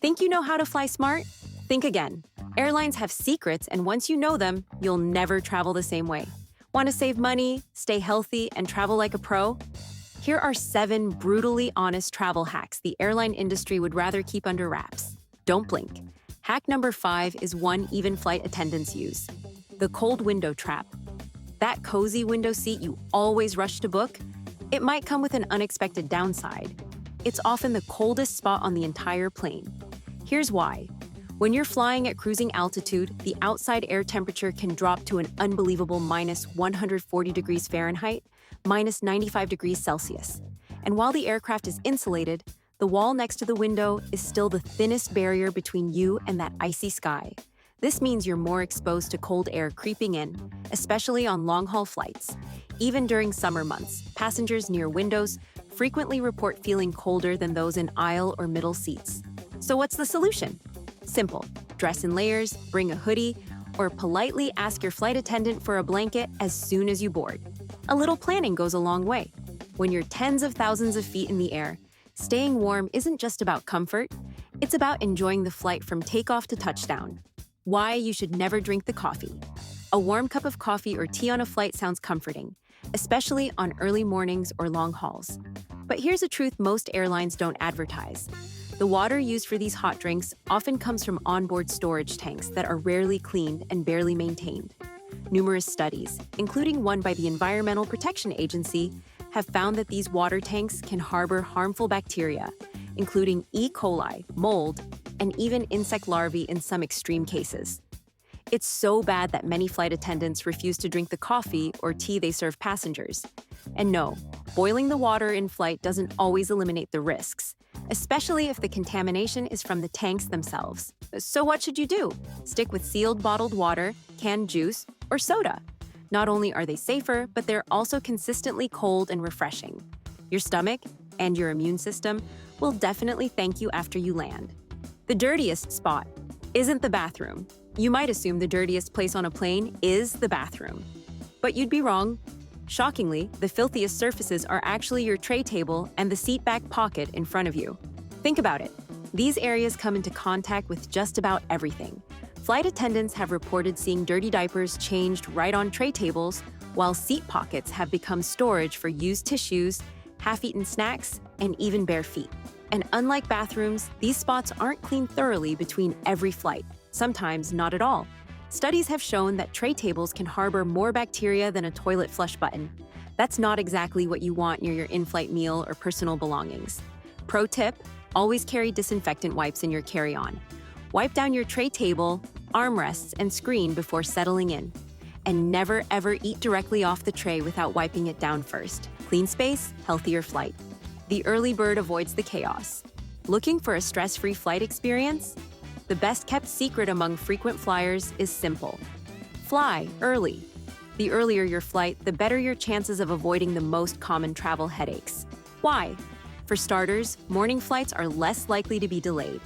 Think you know how to fly smart? Think again. Airlines have secrets, and once you know them, you'll never travel the same way. Want to save money, stay healthy, and travel like a pro? Here are 7 brutally honest travel hacks the airline industry would rather keep under wraps. Don't blink. Hack number 5 is one even flight attendants use: the cold window trap. That cozy window seat you always rush to book? It might come with an unexpected downside. It's often the coldest spot on the entire plane. Here's why. When you're flying at cruising altitude, the outside air temperature can drop to an unbelievable minus 140 degrees Fahrenheit, minus 95 degrees Celsius. And while the aircraft is insulated, the wall next to the window is still the thinnest barrier between you and that icy sky. This means you're more exposed to cold air creeping in, especially on long-haul flights. Even during summer months, passengers near windows frequently report feeling colder than those in aisle or middle seats. So what's the solution? Simple. Dress in layers, bring a hoodie, or politely ask your flight attendant for a blanket as soon as you board. A little planning goes a long way. When you're tens of thousands of feet in the air, staying warm isn't just about comfort, it's about enjoying the flight from takeoff to touchdown. Why you should never drink the coffee. A warm cup of coffee or tea on a flight sounds comforting, especially on early mornings or long hauls. But here's a truth most airlines don't advertise. The water used for these hot drinks often comes from onboard storage tanks that are rarely cleaned and barely maintained. Numerous studies, including one by the Environmental Protection Agency, have found that these water tanks can harbor harmful bacteria, including E. coli, mold, and even insect larvae in some extreme cases. It's so bad that many flight attendants refuse to drink the coffee or tea they serve passengers. And no, boiling the water in flight doesn't always eliminate the risks, especially if the contamination is from the tanks themselves. So what should you do? Stick with sealed bottled water, canned juice, or soda. Not only are they safer, but they're also consistently cold and refreshing. Your stomach and your immune system will definitely thank you after you land. The dirtiest spot isn't the bathroom. You might assume the dirtiest place on a plane is the bathroom. But you'd be wrong. Shockingly, the filthiest surfaces are actually your tray table and the seat back pocket in front of you. Think about it. These areas come into contact with just about everything. Flight attendants have reported seeing dirty diapers changed right on tray tables, while seat pockets have become storage for used tissues, half-eaten snacks, and even bare feet. And unlike bathrooms, these spots aren't cleaned thoroughly between every flight, sometimes not at all. Studies have shown that tray tables can harbor more bacteria than a toilet flush button. That's not exactly what you want near your in-flight meal or personal belongings. Pro tip, always carry disinfectant wipes in your carry-on. Wipe down your tray table, armrests, and screen before settling in. And never ever eat directly off the tray without wiping it down first. Clean space, healthier flight. The early bird avoids the chaos. Looking for a stress-free flight experience? The best-kept secret among frequent flyers is simple. Fly early. The earlier your flight, the better your chances of avoiding the most common travel headaches. Why? For starters, morning flights are less likely to be delayed.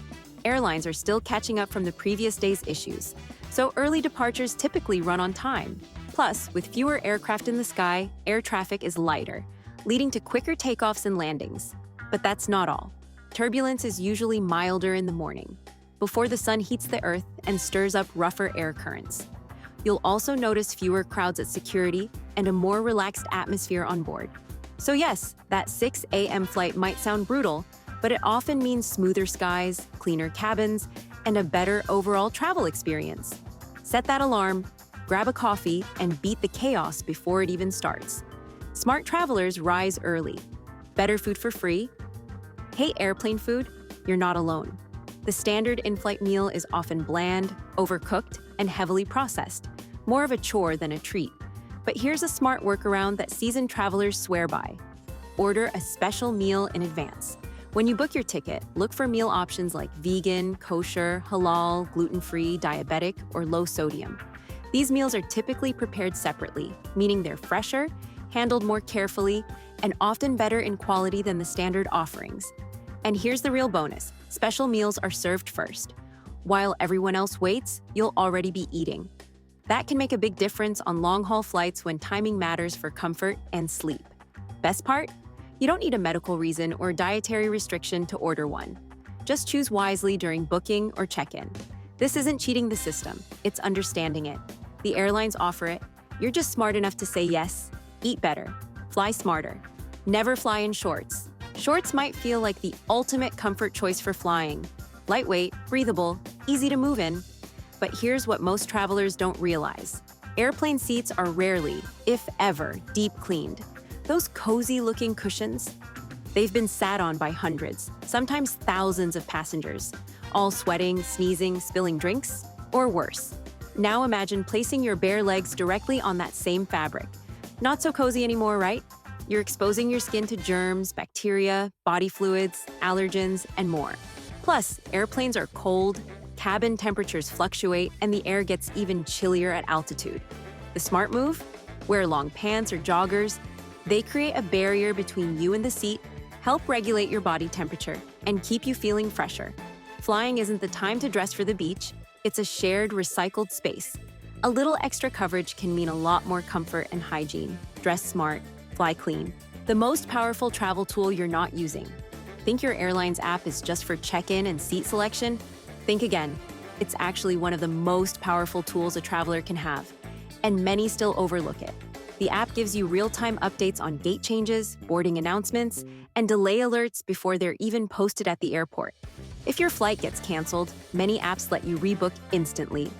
Airlines are still catching up from the previous day's issues, so early departures typically run on time. Plus, with fewer aircraft in the sky, air traffic is lighter, leading to quicker takeoffs and landings. But that's not all. Turbulence is usually milder in the morning, before the sun heats the earth and stirs up rougher air currents. You'll also notice fewer crowds at security and a more relaxed atmosphere on board. So yes, that 6 a.m. flight might sound brutal, but it often means smoother skies, cleaner cabins, and a better overall travel experience. Set that alarm, grab a coffee, and beat the chaos before it even starts. Smart travelers rise early. Better food for free? Hate airplane food? You're not alone. The standard in-flight meal is often bland, overcooked, and heavily processed, more of a chore than a treat. But here's a smart workaround that seasoned travelers swear by. Order a special meal in advance. When you book your ticket, look for meal options like vegan, kosher, halal, gluten-free, diabetic, or low sodium. These meals are typically prepared separately, meaning they're fresher, handled more carefully, and often better in quality than the standard offerings. And here's the real bonus. Special meals are served first. While everyone else waits, you'll already be eating. That can make a big difference on long-haul flights when timing matters for comfort and sleep. Best part? You don't need a medical reason or dietary restriction to order one. Just choose wisely during booking or check-in. This isn't cheating the system, it's understanding it. The airlines offer it. You're just smart enough to say yes. Eat better. Fly smarter. Never fly in shorts. Shorts might feel like the ultimate comfort choice for flying. Lightweight, breathable, easy to move in. But here's what most travelers don't realize. Airplane seats are rarely, if ever, deep cleaned. Those cozy-looking cushions, they've been sat on by hundreds, sometimes thousands of passengers, all sweating, sneezing, spilling drinks, or worse. Now imagine placing your bare legs directly on that same fabric. Not so cozy anymore, right? You're exposing your skin to germs, bacteria, body fluids, allergens, and more. Plus, airplanes are cold, cabin temperatures fluctuate, and the air gets even chillier at altitude. The smart move? Wear long pants or joggers. They create a barrier between you and the seat, help regulate your body temperature, and keep you feeling fresher. Flying isn't the time to dress for the beach, it's a shared, recycled space. A little extra coverage can mean a lot more comfort and hygiene. Dress smart, fly clean. The most powerful travel tool you're not using. Think your airline's app is just for check-in and seat selection? Think again. It's actually one of the most powerful tools a traveler can have, and many still overlook it. The app gives you real-time updates on gate changes, boarding announcements, and delay alerts before they're even posted at the airport. If your flight gets canceled, many apps let you rebook instantly,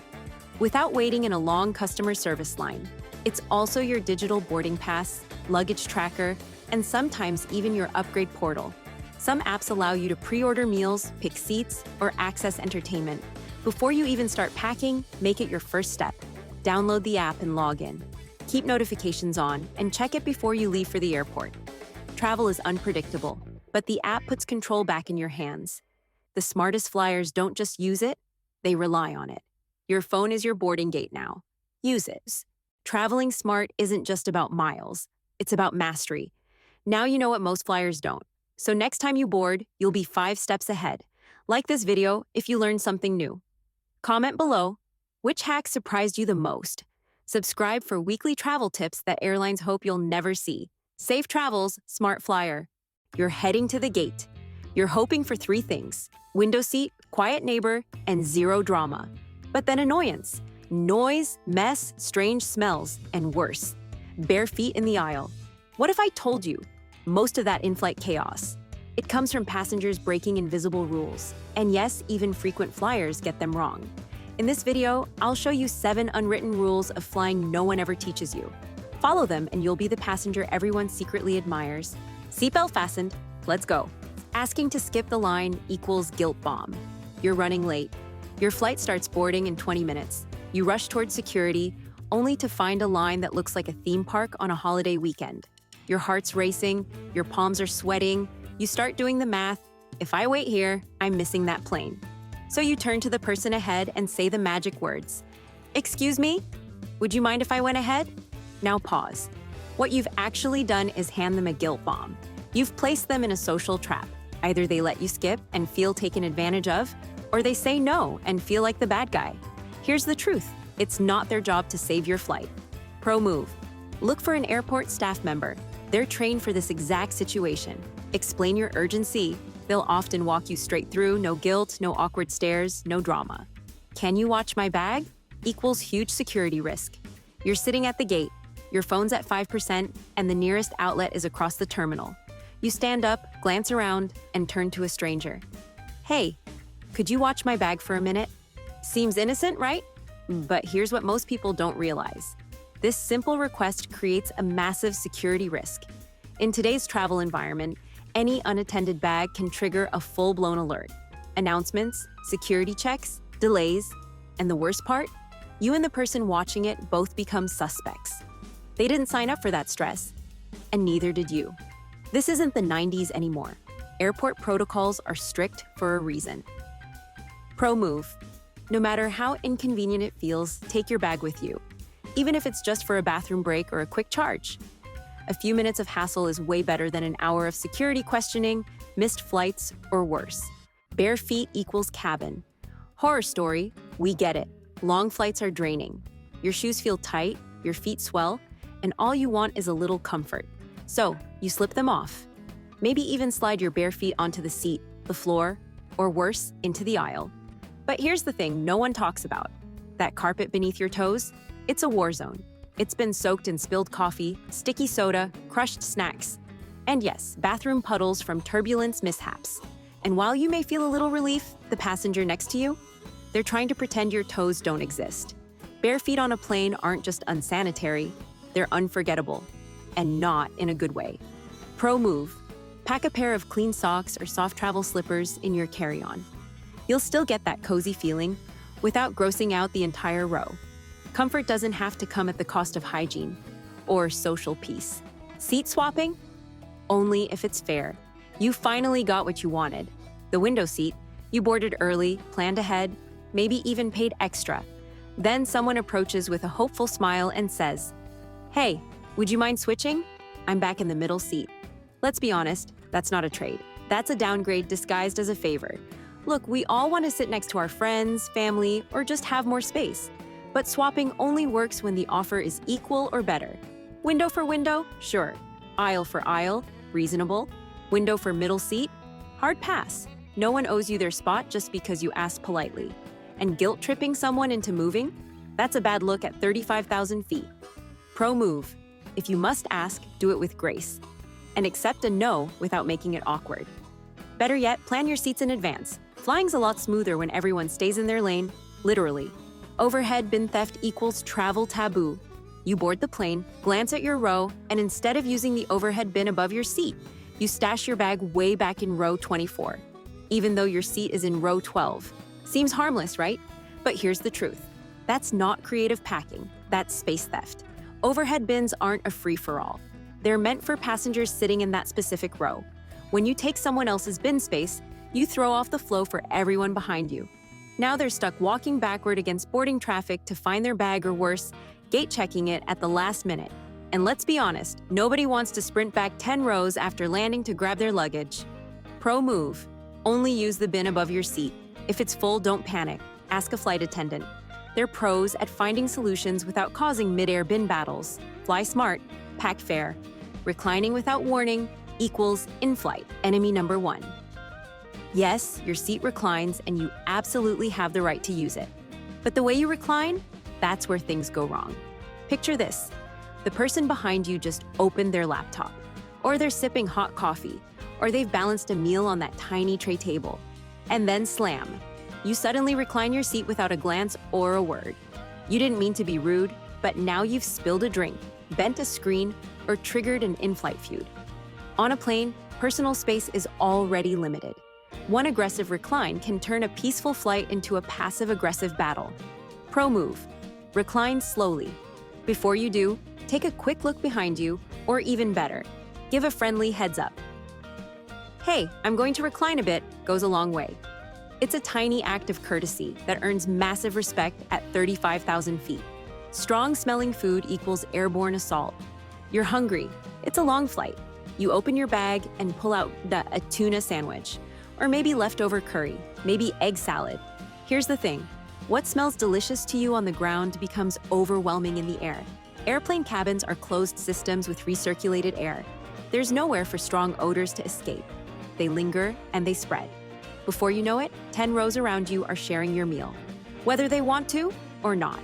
without waiting in a long customer service line. It's also your digital boarding pass, luggage tracker, and sometimes even your upgrade portal. Some apps allow you to pre-order meals, pick seats, or access entertainment. Before you even start packing, make it your first step. Download the app and log in. Keep notifications on and check it before you leave for the airport. Travel is unpredictable, but the app puts control back in your hands. The smartest flyers don't just use it, they rely on it. Your phone is your boarding gate now. Use it. Traveling smart isn't just about miles, it's about mastery. Now you know what most flyers don't. So next time you board, you'll be 5 steps ahead. Like this video if you learned something new. Comment below, which hack surprised you the most? Subscribe for weekly travel tips that airlines hope you'll never see. Safe travels, smart flyer. You're heading to the gate. You're hoping for 3 things: window seat, quiet neighbor, and 0 drama. But then annoyance, noise, mess, strange smells, and worse, bare feet in the aisle. What if I told you most of that in-flight chaos? It comes from passengers breaking invisible rules. And yes, even frequent flyers get them wrong. In this video, I'll show you 7 unwritten rules of flying no one ever teaches you. Follow them and you'll be the passenger everyone secretly admires. Seatbelt fastened, let's go. Asking to skip the line equals guilt bomb. You're running late. Your flight starts boarding in 20 minutes. You rush towards security, only to find a line that looks like a theme park on a holiday weekend. Your heart's racing, your palms are sweating, you start doing the math. If I wait here, I'm missing that plane. So you turn to the person ahead and say the magic words. Excuse me? Would you mind if I went ahead? Now pause. What you've actually done is hand them a guilt bomb. You've placed them in a social trap. Either they let you skip and feel taken advantage of, or they say no and feel like the bad guy. Here's the truth. It's not their job to save your flight. Pro move. Look for an airport staff member. They're trained for this exact situation. Explain your urgency. They'll often walk you straight through, no guilt, no awkward stares, no drama. Can you watch my bag? Equals huge security risk. You're sitting at the gate, your phone's at 5%, and the nearest outlet is across the terminal. You stand up, glance around, and turn to a stranger. Hey, could you watch my bag for a minute? Seems innocent, right? But here's what most people don't realize. This simple request creates a massive security risk. In today's travel environment, any unattended bag can trigger a full-blown alert. Announcements, security checks, delays, and the worst part? You and the person watching it both become suspects. They didn't sign up for that stress, and neither did you. This isn't the 90s anymore. Airport protocols are strict for a reason. Pro move. No matter how inconvenient it feels, take your bag with you, even if it's just for a bathroom break or a quick charge. A few minutes of hassle is way better than an hour of security questioning, missed flights, or worse. Bare feet equals cabin. Horror story, we get it. Long flights are draining. Your shoes feel tight, your feet swell, and all you want is a little comfort. So, you slip them off. Maybe even slide your bare feet onto the seat, the floor, or worse, into the aisle. But here's the thing no one talks about. That carpet beneath your toes? It's a war zone. It's been soaked in spilled coffee, sticky soda, crushed snacks, and yes, bathroom puddles from turbulence mishaps. And while you may feel a little relief, the passenger next to you, they're trying to pretend your toes don't exist. Bare feet on a plane aren't just unsanitary, they're unforgettable, and not in a good way. Pro move: pack a pair of clean socks or soft travel slippers in your carry-on. You'll still get that cozy feeling without grossing out the entire row. Comfort doesn't have to come at the cost of hygiene or social peace. Seat swapping? Only if it's fair. You finally got what you wanted. The window seat, you boarded early, planned ahead, maybe even paid extra. Then someone approaches with a hopeful smile and says, "Hey, would you mind switching? I'm back in the middle seat." Let's be honest, that's not a trade. That's a downgrade disguised as a favor. Look, we all want to sit next to our friends, family, or just have more space. But swapping only works when the offer is equal or better. Window for window? Sure. Aisle for aisle? Reasonable. Window for middle seat? Hard pass. No one owes you their spot just because you asked politely. And guilt-tripping someone into moving? That's a bad look at 35,000 feet. Pro move: if you must ask, do it with grace. And accept a no without making it awkward. Better yet, plan your seats in advance. Flying's a lot smoother when everyone stays in their lane, literally. Overhead bin theft equals travel taboo. You board the plane, glance at your row, and instead of using the overhead bin above your seat, you stash your bag way back in row 24, even though your seat is in row 12. Seems harmless, right? But here's the truth. That's not creative packing, that's space theft. Overhead bins aren't a free-for-all. They're meant for passengers sitting in that specific row. When you take someone else's bin space, you throw off the flow for everyone behind you. Now they're stuck walking backward against boarding traffic to find their bag, or worse, gate checking it at the last minute. And let's be honest, nobody wants to sprint back 10 rows after landing to grab their luggage. Pro move: only use the bin above your seat. If it's full, don't panic. Ask a flight attendant. They're pros at finding solutions without causing mid-air bin battles. Fly smart, pack fair. Reclining without warning equals in-flight enemy number one. Yes, your seat reclines and you absolutely have the right to use it. But the way you recline, that's where things go wrong. Picture this. The person behind you just opened their laptop, or they're sipping hot coffee, or they've balanced a meal on that tiny tray table. And then slam. You suddenly recline your seat without a glance or a word. You didn't mean to be rude, but now you've spilled a drink, bent a screen, or triggered an in-flight feud. On a plane, personal space is already limited. One aggressive recline can turn a peaceful flight into a passive-aggressive battle. Pro move: recline slowly. Before you do, take a quick look behind you, or even better, give a friendly heads up. "Hey, I'm going to recline a bit," goes a long way. It's a tiny act of courtesy that earns massive respect at 35,000 feet. Strong-smelling food equals airborne assault. You're hungry. It's a long flight. You open your bag and pull out a tuna sandwich, or maybe leftover curry, maybe egg salad. Here's the thing. What smells delicious to you on the ground becomes overwhelming in the air. Airplane cabins are closed systems with recirculated air. There's nowhere for strong odors to escape. They linger and they spread. Before you know it, 10 rows around you are sharing your meal, whether they want to or not.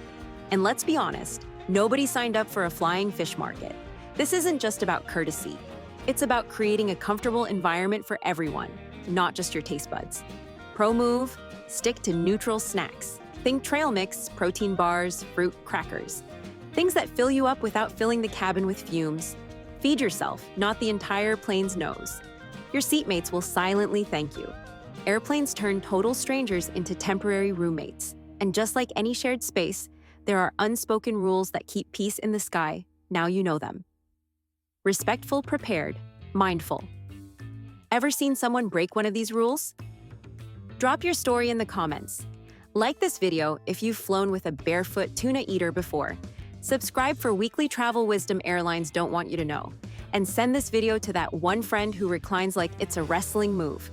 And let's be honest, nobody signed up for a flying fish market. This isn't just about courtesy. It's about creating a comfortable environment for everyone, not just your taste buds. Pro move: stick to neutral snacks. Think trail mix, protein bars, fruit, crackers. Things that fill you up without filling the cabin with fumes. Feed yourself, not the entire plane's nose. Your seatmates will silently thank you. Airplanes turn total strangers into temporary roommates. And just like any shared space, there are unspoken rules that keep peace in the sky. Now you know them. Respectful, prepared, mindful. Ever seen someone break one of these rules? Drop your story in the comments. Like this video if you've flown with a barefoot tuna eater before. Subscribe for weekly travel wisdom airlines don't want you to know. And send this video to that one friend who reclines like it's a wrestling move.